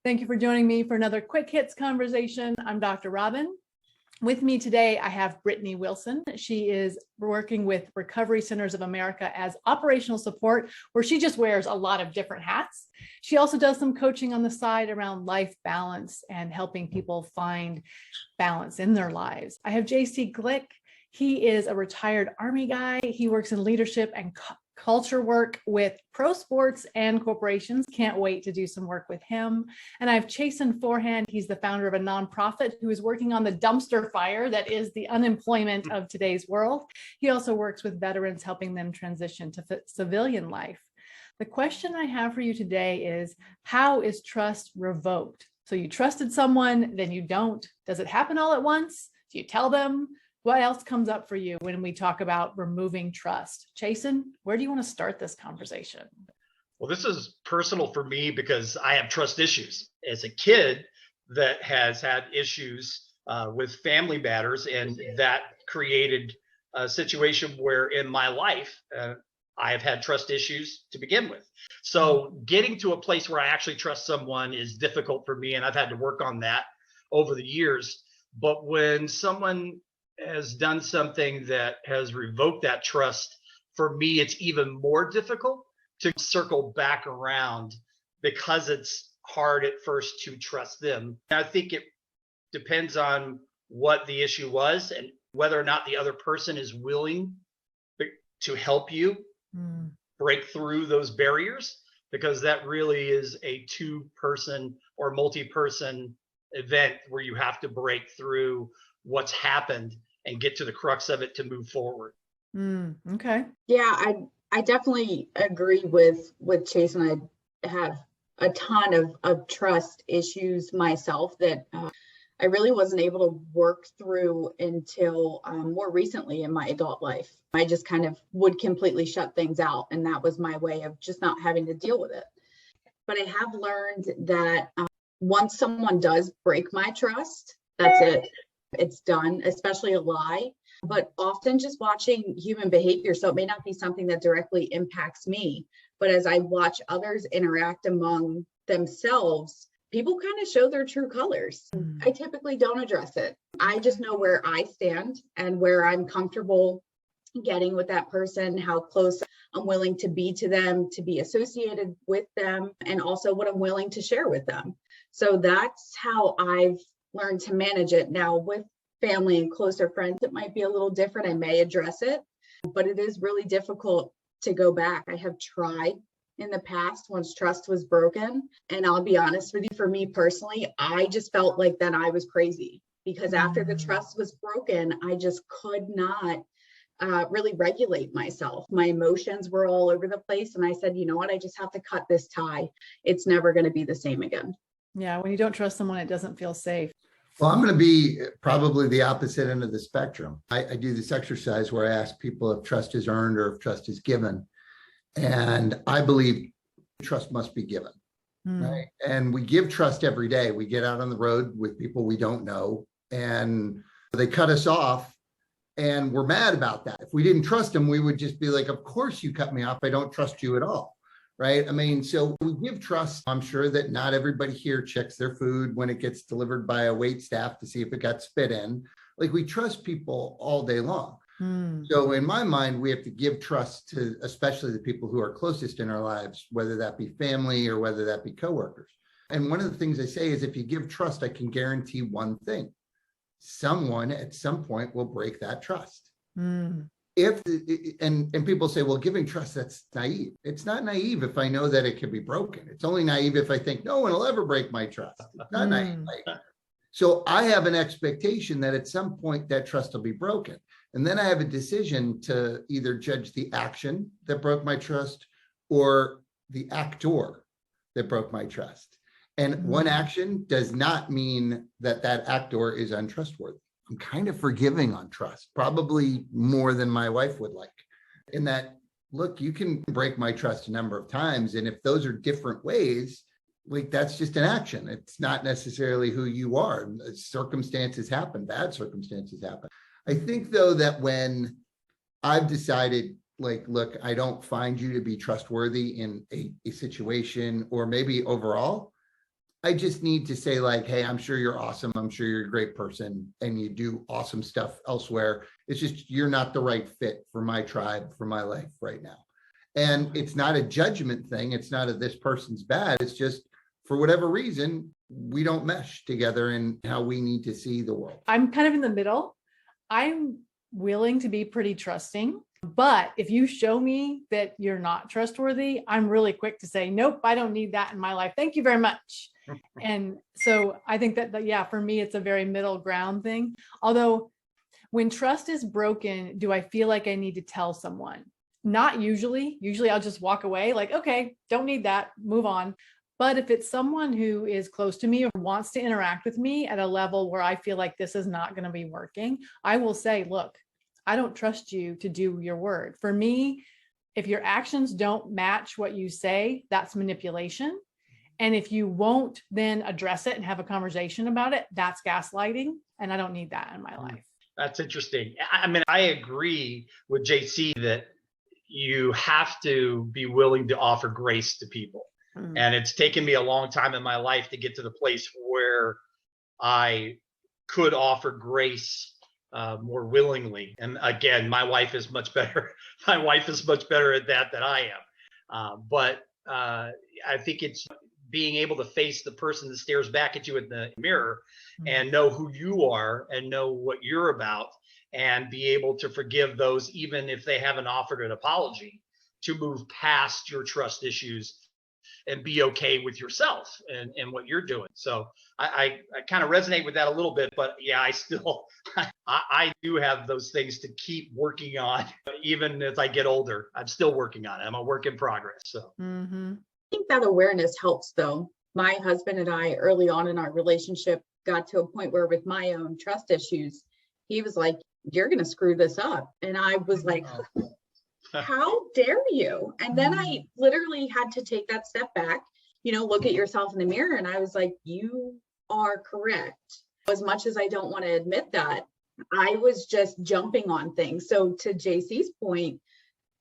Thank you for joining me for another Quick Hits conversation. I'm Dr. Robyn. With me today, I have Brittany Wilson. She is working with Recovery Centers of America as operational support, where she just wears a lot of different hats. She also does some coaching on the side around life balance and helping people find balance in their lives. I have JC Glick. He is a retired Army guy. He works in leadership and culture work with pro sports and corporations. Can't wait to do some work with him. And I have Chason Forehand. He's the founder of a nonprofit who is working on the dumpster fire that is the unemployment of today's world. He also works with veterans, helping them transition to civilian life. The question I have for you today is, how is trust revoked? So you trusted someone, then you don't. Does it happen all at once? Do you tell them? What else comes up for you when we talk about removing trust? Chason, where do you want to start this conversation? Well, this is personal for me because I have trust issues. As a kid that has had issues with family matters, and that created a situation where in my life, I have had trust issues to begin with. So getting to a place where I actually trust someone is difficult for me, and I've had to work on that over the years. But when someone has done something that has revoked that trust, for me, it's even more difficult to circle back around because it's hard at first to trust them. I think it depends on what the issue was and whether or not the other person is willing to help you break through those barriers, because that really is a two-person or multi-person event where you have to break through what's happened and get to the crux of it to move forward. Okay. Yeah, I definitely agree with Chason. I have a ton of trust issues myself that I really wasn't able to work through until more recently in my adult life. I just kind of would completely shut things out, and that was my way of just not having to deal with it. But I have learned that once someone does break my trust, that's it. It's done, especially a lie, but often just watching human behavior. So it may not be something that directly impacts me, but as I watch others interact among themselves, people kind of show their true colors. I typically don't address it. I just know where I stand and where I'm comfortable getting with that person, how close I'm willing to be to them, to be associated with them, and also what I'm willing to share with them. So that's how I've learned to manage it. Now with family and closer friends, it might be a little different. I may address it, but it is really difficult to go back. I have tried in the past once trust was broken. And I'll be honest with you, for me personally, I just felt like then I was crazy, because after the trust was broken, I just could not really regulate myself. My emotions were all over the place. And I said, you know what, I just have to cut this tie. It's never going to be the same again. Yeah, when you don't trust someone, it doesn't feel safe. Well, I'm going to be probably the opposite end of the spectrum. I do this exercise where I ask people if trust is earned or if trust is given. And I believe trust must be given, right? And we give trust every day. We get out on the road with people we don't know, and they cut us off, and we're mad about that. If we didn't trust them, we would just be like, of course you cut me off. I don't trust you at all. Right? I mean, so we give trust. I'm sure that not everybody here checks their food when it gets delivered by a wait staff to see if it got spit in. Like, we trust people all day long. So in my mind, we have to give trust to especially the people who are closest in our lives, whether that be family or whether that be coworkers. And one of the things I say is, if you give trust, I can guarantee one thing: someone at some point will break that trust. If and people say, well, giving trust, that's naive. It's not naive if I know that it can be broken. It's only naive if I think no one will ever break my trust. It's not naive. So I have an expectation that at some point that trust will be broken. And then I have a decision to either judge the action that broke my trust or the actor that broke my trust. And one action does not mean that that actor is untrustworthy. I'm kind of forgiving on trust, probably more than my wife would like. In that, look, you can break my trust a number of times. And if those are different ways, like, that's just an action. It's not necessarily who you are. Circumstances happen, bad circumstances happen. I think, though, that when I've decided, like, look, I don't find you to be trustworthy in a situation, or maybe overall, I just need to say like, hey, I'm sure you're awesome. I'm sure you're a great person and you do awesome stuff elsewhere. It's just, you're not the right fit for my tribe, for my life right now. And it's not a judgment thing. It's not a, this person's bad. It's just, for whatever reason, we don't mesh together in how we need to see the world. I'm kind of in the middle. I'm willing to be pretty trusting, but if you show me that you're not trustworthy, I'm really quick to say, nope, I don't need that in my life. Thank you very much. And so I think that, yeah, for me, it's a very middle ground thing. Although when trust is broken, do I feel like I need to tell someone? Not usually. Usually I'll just walk away like, okay, don't need that, move on. But if it's someone who is close to me or wants to interact with me at a level where I feel like this is not going to be working, I will say, look, I don't trust you to do your word. For me, if your actions don't match what you say, that's manipulation. And if you won't then address it and have a conversation about it, that's gaslighting. And I don't need that in my life. That's interesting. I mean, I agree with JC that you have to be willing to offer grace to people. And it's taken me a long time in my life to get to the place where I could offer grace more willingly. And again, my wife is much better. My wife is much better at that than I am. But I think it's being able to face the person that stares back at you in the mirror and know who you are and know what you're about and be able to forgive those, even if they haven't offered an apology, to move past your trust issues and be okay with yourself and what you're doing. So I kind of resonate with that a little bit, but yeah, I still, I do have those things to keep working on. Even as I get older, I'm still working on it. I'm a work in progress. So I think that awareness helps though. My husband and I, early on in our relationship, got to a point where with my own trust issues, he was like, you're going to screw this up. And I was like, how dare you? And then I literally had to take that step back, look at yourself in the mirror. And I was like, you are correct. As much as I don't want to admit that, I was just jumping on things. So to JC's point,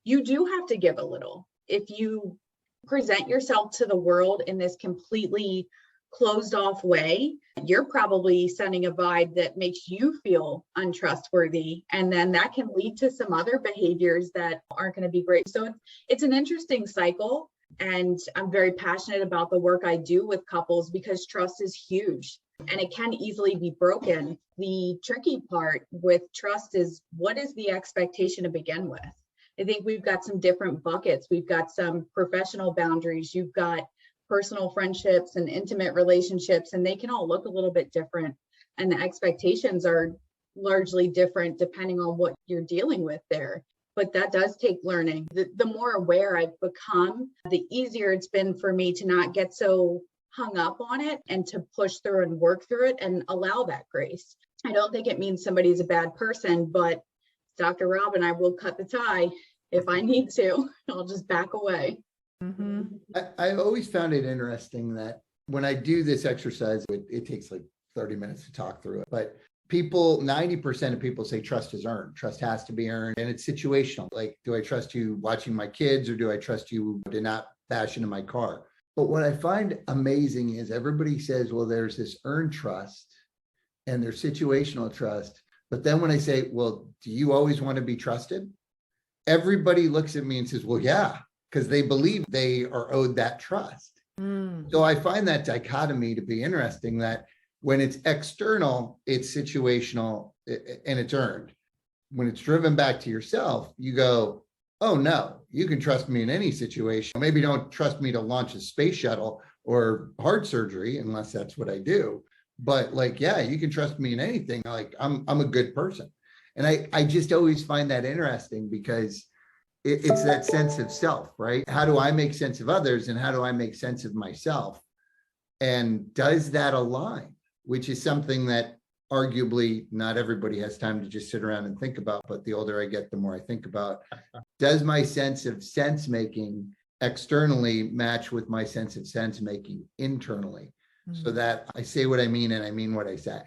you do have to give a little. If you present yourself to the world in this completely closed off way, you're probably sending a vibe that makes you feel untrustworthy. And then that can lead to some other behaviors that aren't going to be great. So it's an interesting cycle. And I'm very passionate about the work I do with couples because trust is huge and it can easily be broken. The tricky part with trust is, what is the expectation to begin with? I think we've got some different buckets. We've got some professional boundaries. You've got personal friendships and intimate relationships, and they can all look a little bit different. And the expectations are largely different depending on what you're dealing with there. But that does take learning. The more aware I've become, the easier it's been for me to not get so hung up on it and to push through and work through it and allow that grace. I don't think it means somebody's a bad person, but Dr. Robyn, I will cut the tie if I need to. I'll just back away. I've always found it interesting that when I do this exercise, it takes like 30 minutes to talk through it. But people, 90% of people say trust is earned. Trust has to be earned. And it's situational. Like, do I trust you watching my kids or do I trust you to not bash into my car? But what I find amazing is everybody says, well, there's this earned trust and there's situational trust. But then when I say, well, do you always want to be trusted? Everybody looks at me and says, well, yeah, because they believe they are owed that trust. So I find that dichotomy to be interesting, that when it's external, it's situational and it's earned. When it's driven back to yourself, you go, oh no, you can trust me in any situation. Maybe don't trust me to launch a space shuttle or heart surgery unless that's what I do. But like, yeah, you can trust me in anything. Like I'm a good person. And I just always find that interesting because it's that sense of self, right? How do I make sense of others and how do I make sense of myself? And does that align? Which is something that arguably not everybody has time to just sit around and think about. But the older I get, the more I think about, does my sense of sense making externally match with my sense of sense making internally? So that I say what I mean and I mean what I say.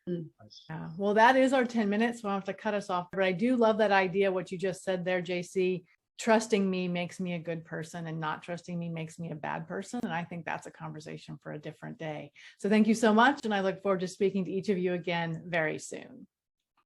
Yeah. Well, that is our 10 minutes. So I'll have to cut us off. But I do love that idea, what you just said there, JC. trusting me makes me a good person and not trusting me makes me a bad person. And I think that's a conversation for a different day. So thank you so much. And I look forward to speaking to each of you again very soon.